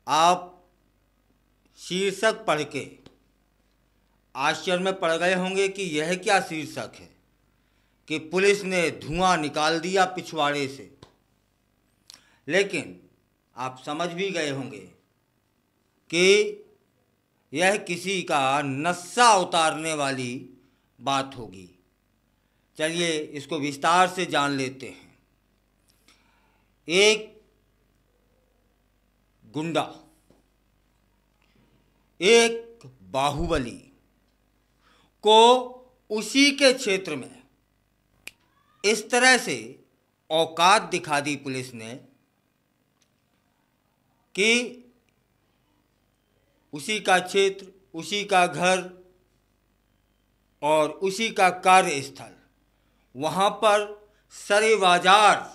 आप शीर्षक पढ़ के आश्चर्य में पड़ गए होंगे कि यह क्या शीर्षक है कि पुलिस ने धुआं निकाल दिया पिछवाड़े से। लेकिन आप समझ भी गए होंगे कि यह किसी का नशा उतारने वाली बात होगी। चलिए इसको विस्तार से जान लेते हैं। एक गुंडा, एक बाहुबली को उसी के क्षेत्र में इस तरह से औकात दिखा दी पुलिस ने कि उसी का क्षेत्र, उसी का घर और उसी का कार्यस्थल, वहाँ पर सरे बाजार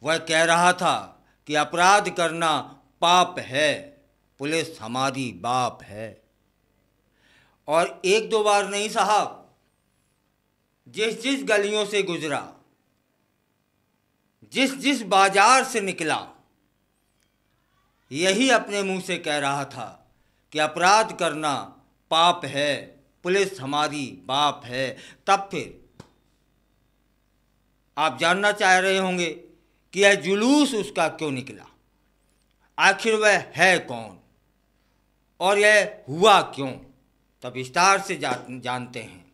वह कह रहा था कि अपराध करना पाप है, पुलिस हमारी बाप है। और एक दो बार नहीं साहब, जिस जिस गलियों से गुजरा, जिस जिस बाजार से निकला, यही अपने मुंह से कह रहा था कि अपराध करना पाप है, पुलिस हमारी बाप है। तब फिर आप जानना चाह रहे होंगे कि यह जुलूस उसका क्यों निकला, आखिर वह है कौन और यह हुआ क्यों। तब विस्तार से जानते हैं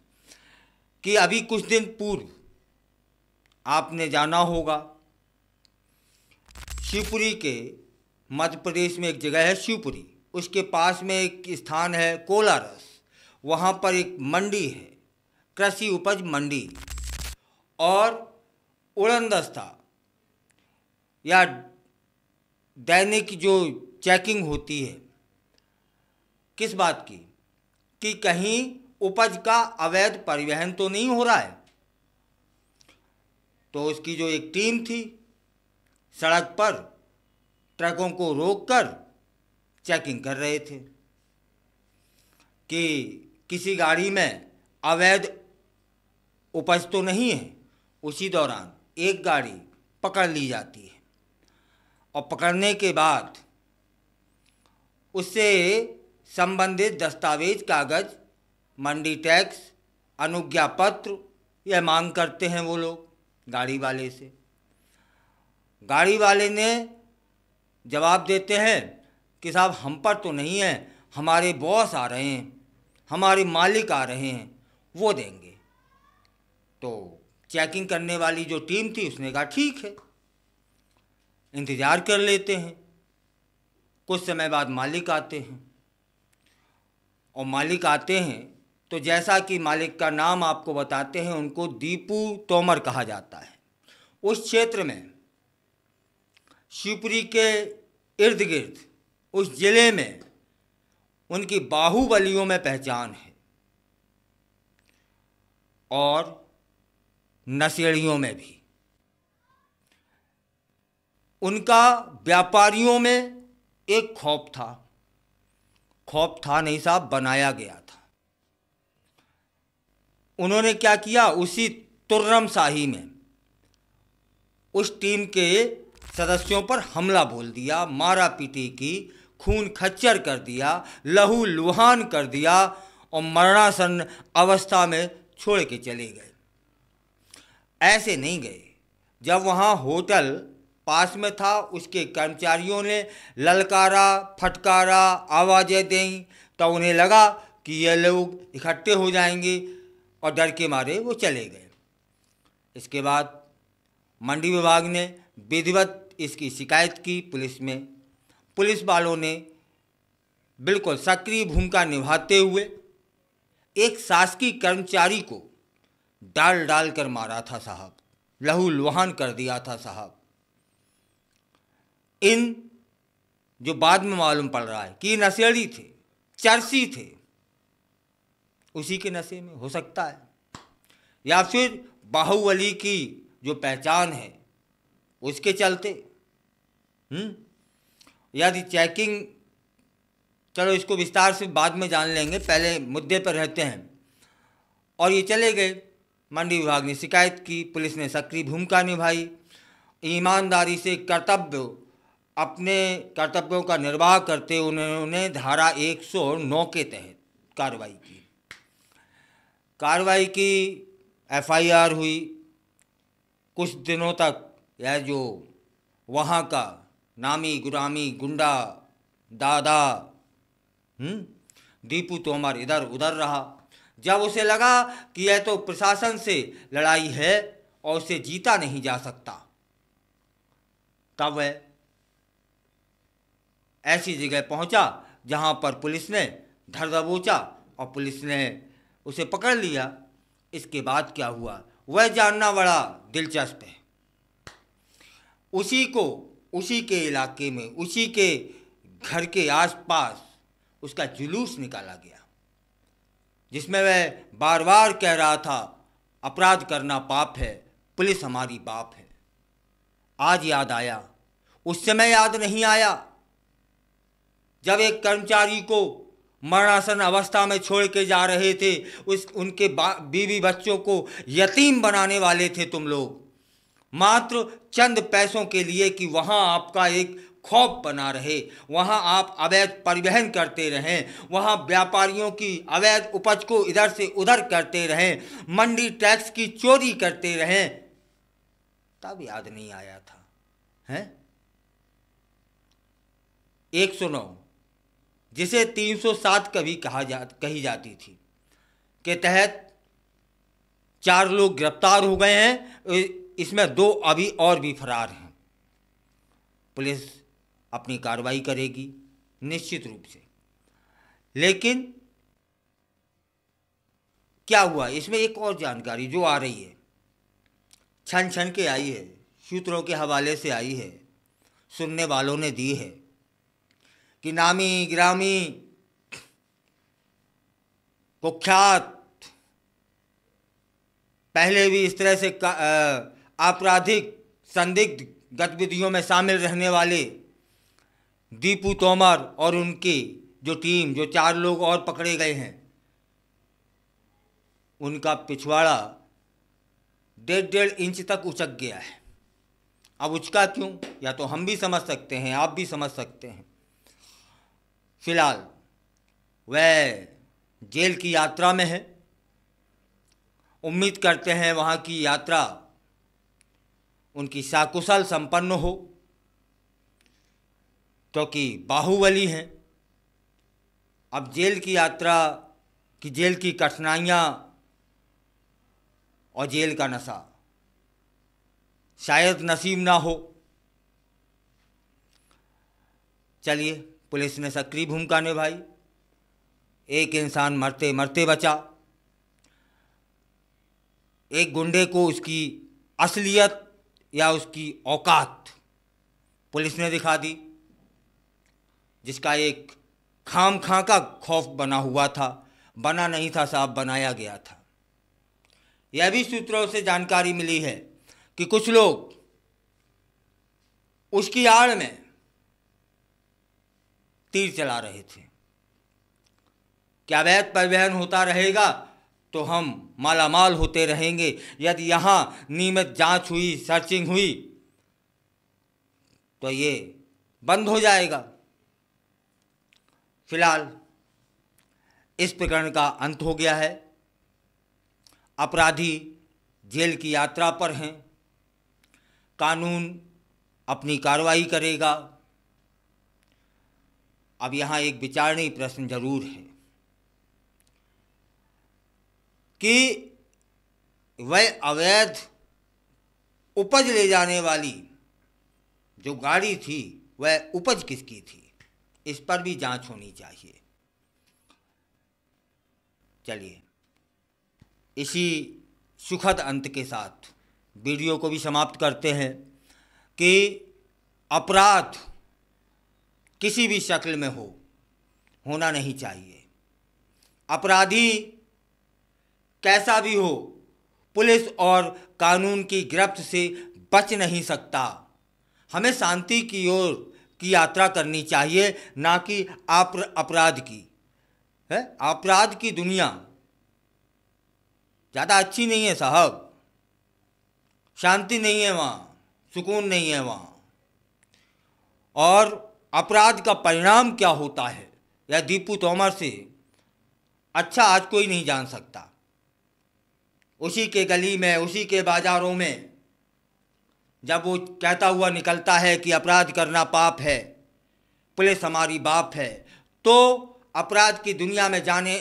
कि अभी कुछ दिन पूर्व आपने जाना होगा, शिवपुरी के मध्य प्रदेश में एक जगह है शिवपुरी, उसके पास में एक स्थान है कोलारस। वहाँ पर एक मंडी है, कृषि उपज मंडी, और उड़नदस्ता या दैनिक जो चेकिंग होती है किस बात की कि कहीं उपज का अवैध परिवहन तो नहीं हो रहा है। तो उसकी जो एक टीम थी, सड़क पर ट्रकों को रोककर चेकिंग कर रहे थे कि किसी गाड़ी में अवैध उपज तो नहीं है। उसी दौरान एक गाड़ी पकड़ ली जाती है और पकड़ने के बाद उससे संबंधित दस्तावेज, कागज, मंडी टैक्स, अनुज्ञा पत्र यह मांग करते हैं वो लोग गाड़ी वाले से। गाड़ी वाले ने जवाब देते हैं कि साहब हम पर तो नहीं है, हमारे बॉस आ रहे हैं, हमारे मालिक आ रहे हैं, वो देंगे। तो चेकिंग करने वाली जो टीम थी उसने कहा ठीक है, इंतज़ार कर लेते हैं। कुछ समय बाद मालिक आते हैं और मालिक आते हैं तो जैसा कि मालिक का नाम आपको बताते हैं, उनको दीपू तोमर कहा जाता है। उस क्षेत्र में, शिवपुरी के इर्द गिर्द, उस जिले में उनकी बाहुबलियों में पहचान है और नशेड़ियों में भी। उनका व्यापारियों में एक खौफ था, खौफ था नहीं साहब, बनाया गया था। उन्होंने क्या किया, उसी तुर्रम शाही में उस टीम के सदस्यों पर हमला बोल दिया, मारा पीटी की, खून खच्चर कर दिया, लहू लुहान कर दिया और मरणासन अवस्था में छोड़ के चले गए। ऐसे नहीं गए, जब वहाँ होटल पास में था उसके कर्मचारियों ने ललकारा, फटकारा, आवाज़ें दें तो उन्हें लगा कि ये लोग इकट्ठे हो जाएंगे और डर के मारे वो चले गए। इसके बाद मंडी विभाग ने विधिवत इसकी शिकायत की पुलिस में। पुलिस वालों ने बिल्कुल सक्रिय भूमिका निभाते हुए एक शासकीय कर्मचारी को डाल डाल कर मारा था साहब, लहू लुहान कर दिया था साहब। इन जो बाद में मालूम पड़ रहा है कि नशेड़ी थे, चरसी थे, उसी के नशे में हो सकता है, या फिर बाहुबली की जो पहचान है उसके चलते। यदि चेकिंग, चलो इसको विस्तार से बाद में जान लेंगे, पहले मुद्दे पर रहते हैं। और ये चले गए, मंडी विभाग ने शिकायत की, पुलिस ने सक्रिय भूमिका निभाई, ईमानदारी से अपने कर्तव्यों का निर्वाह करते उन्होंने धारा 109 के तहत कार्रवाई की, एफआईआर हुई। कुछ दिनों तक यह जो वहाँ का नामी गुरामी गुंडा दादा दीपू तोमर इधर उधर रहा। जब उसे लगा कि यह तो प्रशासन से लड़ाई है और उसे जीता नहीं जा सकता, तब वह ऐसी जगह पहुंचा जहां पर पुलिस ने धर दबोचा और पुलिस ने उसे पकड़ लिया। इसके बाद क्या हुआ वह जानना बड़ा दिलचस्प है। उसी के इलाके में, उसी के घर के आसपास उसका जुलूस निकाला गया, जिसमें वह बार बार कह रहा था अपराध करना पाप है, पुलिस हमारी बाप है। आज याद आया, उस समय याद नहीं आया जब एक कर्मचारी को मरणासन अवस्था में छोड़ के जा रहे थे, उनके बीवी बच्चों को यतीम बनाने वाले थे तुम लोग, मात्र चंद पैसों के लिए कि वहाँ आपका एक खौफ बना रहे, वहाँ आप अवैध परिवहन करते रहें, वहाँ व्यापारियों की अवैध उपज को इधर से उधर करते रहें, मंडी टैक्स की चोरी करते रहें, तब याद नहीं आया था। हैं 109 जिसे 307 कही जाती थी के तहत 4 लोग गिरफ्तार हो गए हैं, इसमें 2 अभी और भी फरार हैं। पुलिस अपनी कार्रवाई करेगी निश्चित रूप से, लेकिन क्या हुआ इसमें एक और जानकारी जो आ रही है, छन छन के आई है, सूत्रों के हवाले से आई है, सुनने वालों ने दी है कि नामी गिरामी कुख्यात, पहले भी इस तरह से आपराधिक संदिग्ध गतिविधियों में शामिल रहने वाले दीपू तोमर और उनकी जो टीम, जो 4 लोग और पकड़े गए हैं, उनका पिछवाड़ा 1.5 इंच तक उचक गया है। अब उचका क्यों, या तो हम भी समझ सकते हैं, आप भी समझ सकते हैं। फिलहाल वह जेल की यात्रा में है। उम्मीद करते हैं वहाँ की यात्रा उनकी सकुशल संपन्न हो, क्योंकि बाहुबली हैं। अब जेल की यात्रा की, जेल की कठिनाइयाँ और जेल का नशा शायद नसीब ना हो। चलिए, पुलिस ने सक्रिय भूमिका निभाई, एक इंसान मरते मरते बचा, एक गुंडे को उसकी असलियत या उसकी औकात पुलिस ने दिखा दी, जिसका एक खाम खां का खौफ बना हुआ था, बना नहीं था साहब, बनाया गया था। यह भी सूत्रों से जानकारी मिली है कि कुछ लोग उसकी आड़ में तीर चला रहे थे। क्या अवैध परिवहन होता रहेगा तो हम मालामाल होते रहेंगे, यदि यहाँ नियमित जांच हुई, सर्चिंग हुई, तो ये बंद हो जाएगा। फिलहाल इस प्रकरण का अंत हो गया है। अपराधी जेल की यात्रा पर हैं, कानून अपनी कार्रवाई करेगा। अब यहाँ एक विचारणीय प्रश्न जरूर है कि वह अवैध उपज ले जाने वाली जो गाड़ी थी, वह उपज किसकी थी, इस पर भी जांच होनी चाहिए। चलिए, इसी सुखद अंत के साथ वीडियो को भी समाप्त करते हैं कि अपराध किसी भी शक्ल में होना नहीं चाहिए। अपराधी कैसा भी हो, पुलिस और कानून की गिरफ्त से बच नहीं सकता। हमें शांति की ओर की यात्रा करनी चाहिए, ना कि अपराध की। है, अपराध की दुनिया ज़्यादा अच्छी नहीं है साहब। शांति नहीं है वहाँ, सुकून नहीं है वहाँ। और अपराध का परिणाम क्या होता है यह दीपू तोमर से अच्छा आज कोई नहीं जान सकता। उसी के गली में, उसी के बाज़ारों में जब वो कहता हुआ निकलता है कि अपराध करना पाप है, पुलिस हमारी बाप है, तो अपराध की दुनिया में जाने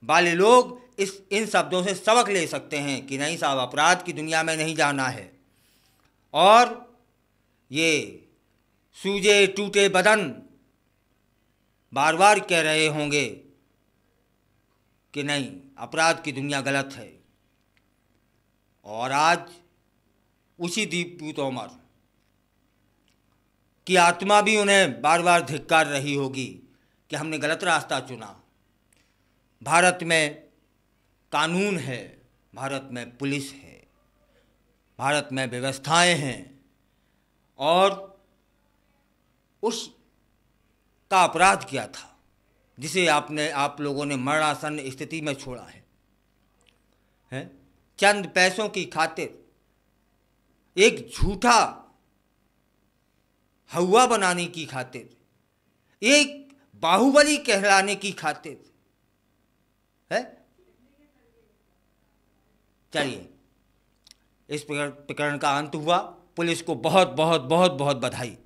वाले लोग इन शब्दों से सबक ले सकते हैं कि नहीं साहब, अपराध की दुनिया में नहीं जाना है। और ये सूजे टूटे बदन बार बार कह रहे होंगे कि नहीं, अपराध की दुनिया गलत है। और आज उसी दीपू तोमर की आत्मा भी उन्हें बार बार धिक्कार रही होगी कि हमने गलत रास्ता चुना। भारत में कानून है, भारत में पुलिस है, भारत में व्यवस्थाएं हैं, और उस का अपराध किया था जिसे आप लोगों ने मरणासन स्थिति में छोड़ा है? चंद पैसों की खातिर, एक झूठा हवा बनाने की खातिर, एक बाहुबली कहलाने की खातिर, है। चलिए, इस प्रकरण का अंत हुआ। पुलिस को बहुत बहुत बहुत बहुत बधाई।